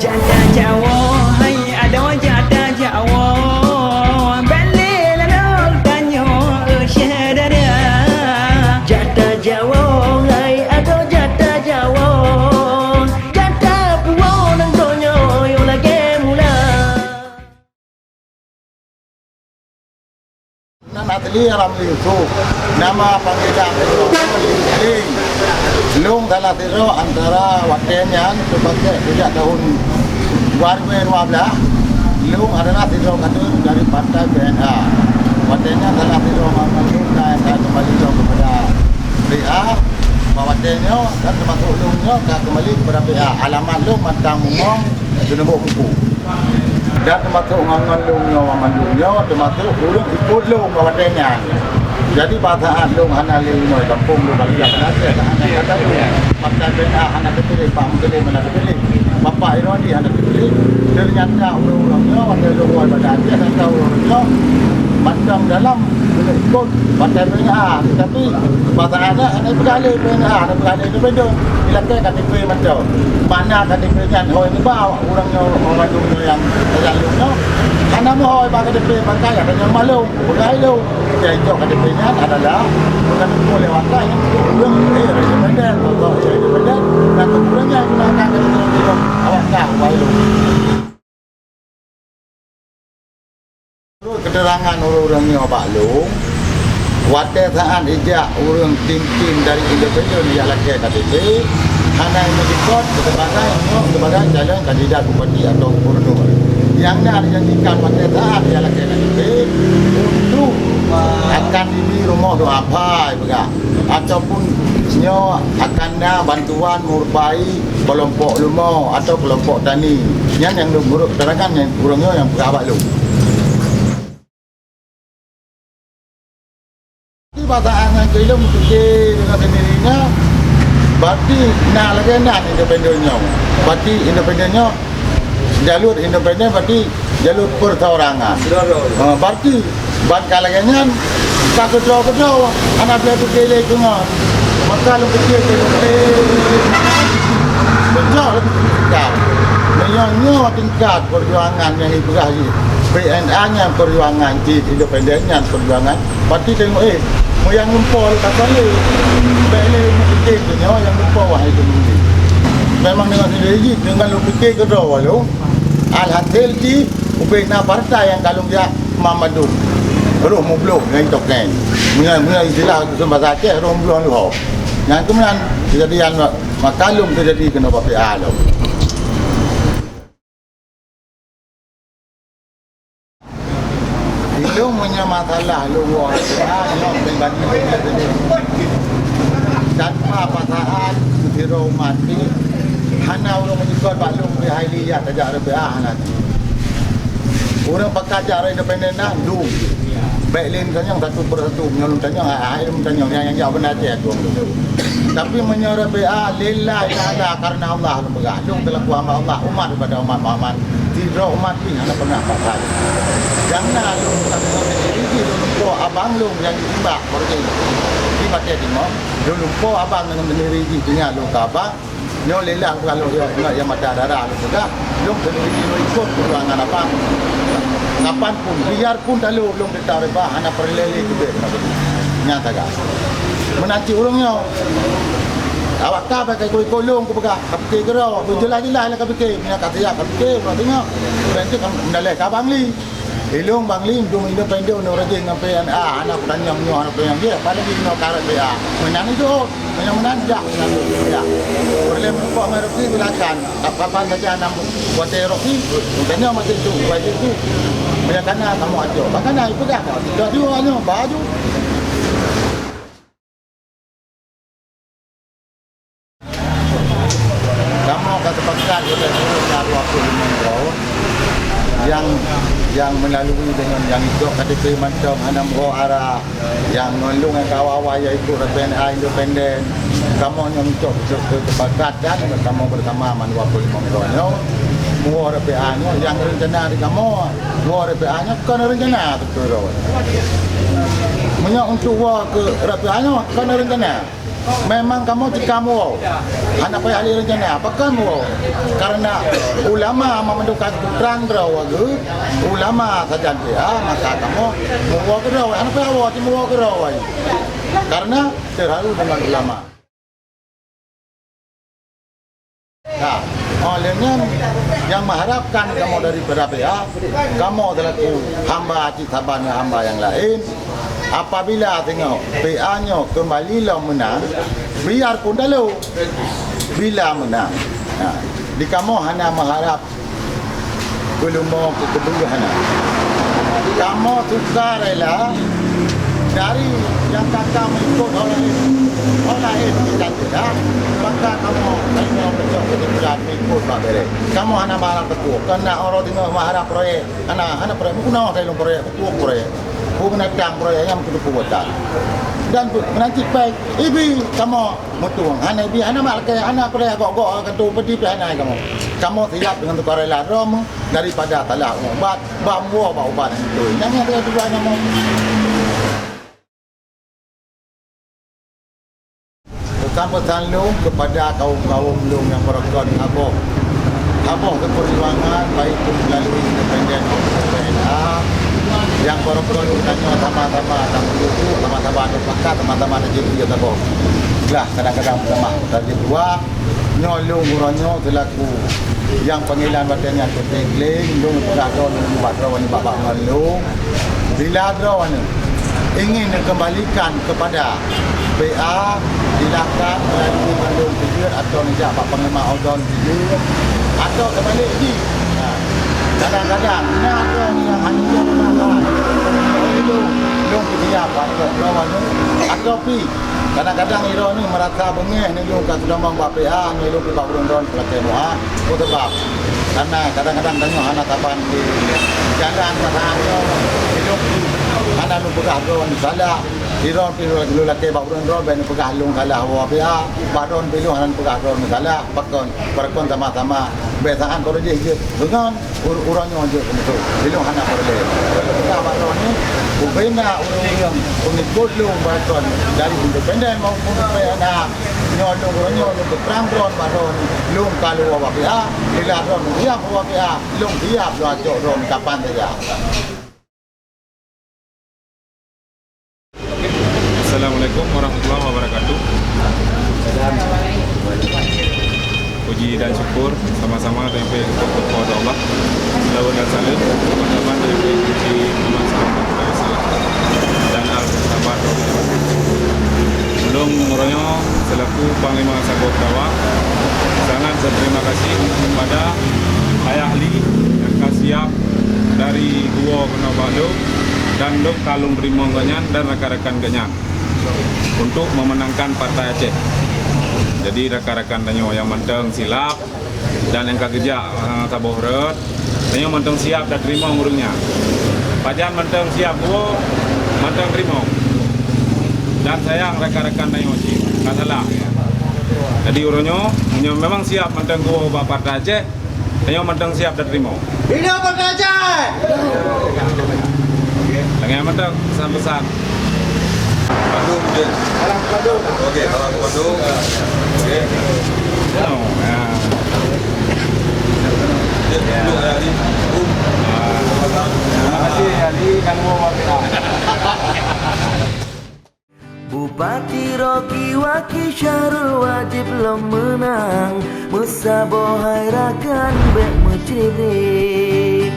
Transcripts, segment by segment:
Jadah Jawa, hai ada jadah Jawa. Balik lalu tanya syedara. Jadah Jawa, hai ada jadah Jawa. Jadah puwo nang donya yo lagi mula. Nama Atli Ramli Yusuf. Nama panggilan Ramli. Lung dalam tiro antara watenyan sebagai sejak tahun 2012. Lung adalah tiro kader dari partai BNA. Watennya adalah tiro mengandung dan kembali kepada PA. Watennya dan termasuk lungnya kembali kepada PA. Alamat lung Mantang Mumong di nombor buku. Dan termasuk ngangan lungnya wamandungnya termasuk urung ikut lung watennya. Jadi bahasa lung hana lima kampung lu bagi yang nasi hana kata lu partai BNA hana terpilih Pak Menteri mana terpilih Bapak Ironi hana terpilih ternyata orang-orangnya ada luar badan dia dan tahu orangnya macam dalam ikut partai BNA tapi bahasa hana berkali BNA hana berkali independen dilakukan KTP macam mana KTP-nya oh ini bawa orangnya orang yang terjalurnya hana mohon pakai KTP pakai ada yang malu berkali lu yaitu KTP-nya adalah bukan boleh wakai yang independen atau independen dan kemudiannya gunakan KTP awak tahu walau keterangan orang-orangnya Pak Long wadah saat ijak orang tim-tim dari independen yang lagi KTP hanya mengikut sebagai calon kandidat bupati atau gubernur yang dah dijanjikan wadah saat yang lagi KTP untuk akan diberi rumah doa apa juga ataupun nyo akan ada bantuan merupai kelompok lumau atau kelompok tani yang menurut keterangan yang kurangnya yang berabak lu di bahasaan yang kelilum fikir dengan sendirinya berarti nak lagi nak independennya berarti independennya jalur independen berarti jalur perseorangan berarti buat kalangan tak kedua anak boleh berkeli dengan maka lu kecil betul tingkat menyonya tingkat perjuangan yang ibrahim BNA-nya perjuangan di independennya perjuangan parti tengok yang lumpur tak boleh boleh kecil punya yang lumpur wah itu memang dengan sendiri dengan lu fikir kedua lu alhasil di ubena partai yang kalau dia mamadu roh mublok yang token mula istilah bahasa Aceh roh mublok lu yang kemudian kejadian makalum terjadi kena PA lu itu punya masalah lu PA yang pribadi tanpa pasangan hero mati hana orang menyikut baklum di Hailiyah tajak RPA hana orang pekajar independen dah lu baiklah tanya satu persatu menyalur tanya air tanya yang jawab benar dia tu tapi menyuruh RPA lillahi ta'ala karena Allah lembaga lu telah kuasa Allah umat kepada umat Muhammad tidak umat ini hana pernah pakai jangan lu ini lu abang lu yang ditembak pergi di mati timur lu lupa abang dengan sendiri tinggal lu abang nyo lelah kalau yang mata darah lu juga lu sendiri lu ikut perjuangan apa kapan pun biarpun lalu lu kita reba hana perlele gede nyata gak menanti urungnya awak tak pakai kolong ku pegang kapke gero tu jelas-jelas lah kapke punya kata kapke tengok nanti mendalai ka bangli ilung bangli dum independen no rajin dengan PNA anak tanya nyo anak yang dia pada di no karat PA menang itu menang-menang ya boleh merupakan mereka bilakan apa-apa saja anak buat teroki tanya macam itu wajib itu banyak kana kamu aja makanya itu dah tidak jualnya baju kamu kata sepakat kita suruh 25 tahun yang melalui dengan yang itu KTP macam Hanam Rohara yang ngelung yang kawawa iaitu RPNA independen kamu yang untuk kesepakatan kamu bersama 25 tahun mua RPA-nya yang rencana di kamu mua RPA-nya kan rencana betul menyak untuk ke RPA-nya kan rencana memang kamu kamu anak payah ahli rencana apa kamu karena ulama memendukan terang berawagu ulama saja dia maka kamu mau kerau anak payah awak mau kerau karena terharu dengan ulama. Nah, olehnya yang mengharapkan kamu daripada PA, kamu selaku hamba citabana hamba yang lain, apabila tengok PA-nya kembalilah menang, biarpun dulu bila menang. Nah, di kamu hanya mengharap belum mau kedua hanya. Kamu suka rela dari yang kakak mengikut orang itu kita tidak, maka kamu kalau betul betul mengikut pak bere. Kamu hanya marah betul, karena orang itu marah proyek, anak proyek, bukan kalau proyek, bukan datang proyek yang kita buat. Dan nanti baik, ibu kamu mutung, anak ibu, anak mak kayak anak proyek gok akan tu pedi anak kamu siap dengan tukar rela rom daripada talak ubat, bambu ubat itu. Yang ada dua nama. Pesan-pesan lu kepada kaum-kaum lu yang berkon aboh keperjuangan baik itu melalui independen PNA yang berkon tanya sama-sama sama-sama ada pakat sama-sama ada jadi aboh lah kadang-kadang sama tadi dua nyolong uranyo selaku yang panggilan badannya ketingling lu berada di badrawan bapak ngalung bila drawan ingin kembalikan kepada PA dilakukan melalui mandung tidur atau tidak Pak Panglima Odon tidur atau kembali lagi. Kadang-kadang ini ada yang hanya menangkan itu belum siap atau pi kadang-kadang iro ni merasa bengeh ni lu kat sudah mang PA ni lu ke Pak Brondon pelakon moa sebab karena kadang-kadang tanya anak taban di jalan pasangannya hidup anak lu pegah drone salah Iron pilu dulu laki bakron drone ben pegah lung kalah wa PA baron pilu anak pegah drone salah pakon perkon sama-sama besaan kalau je dengan urangnya je betul pilu anak boleh pegah baron ni ubena urang pengikut lung baron dari independen maupun PNA nyolong urangnya untuk perang drone baron lung kalau wa PA ila drone dia wa PA lung dia lu ajok drone kapan saja. Assalamualaikum warahmatullahi wabarakatuh. Puji dan syukur sama-sama sampai kepada Allah. Selawat dan salam teman-teman dari Puji dan al-sahabat. Belum Muronyo selaku Panglima Sabuk Dawa sangat berterima kasih kepada ayah ahli yang siap dari Gua Penabalu dan Dok Kalung Primong Ganyan dan rekan-rekan Ganyan untuk memenangkan Partai Aceh. Jadi rekan-rekan tanyo yang menteng silap dan yang kerja tabuh red, tanyo menteng siap dan terima urungnya. Pajan menteng siap gua, menteng terima. Dan sayang rekan-rekan tanyo sih, salah. Jadi urunyo memang siap menteng gua Partai Aceh, tanyo menteng siap dan terima. Hidup Partai Aceh. Yang menteng pesan-pesan. Bandung je. Alang Bandung. Okey, alang Bandung. Okey. No. Duduk Ali. Terima kasih Ali kamu WPA. Bupati Rocky Waki Syarul wajib lo menang Musabo hairakan bek mencibrik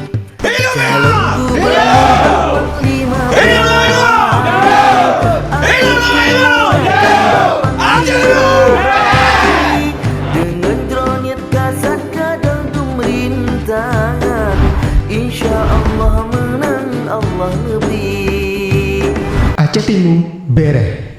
Calon gubernur lima dengan dronyet kasat kadang pemerintahan Insya Allah menang Allah lebih Aceh Timur Bereh.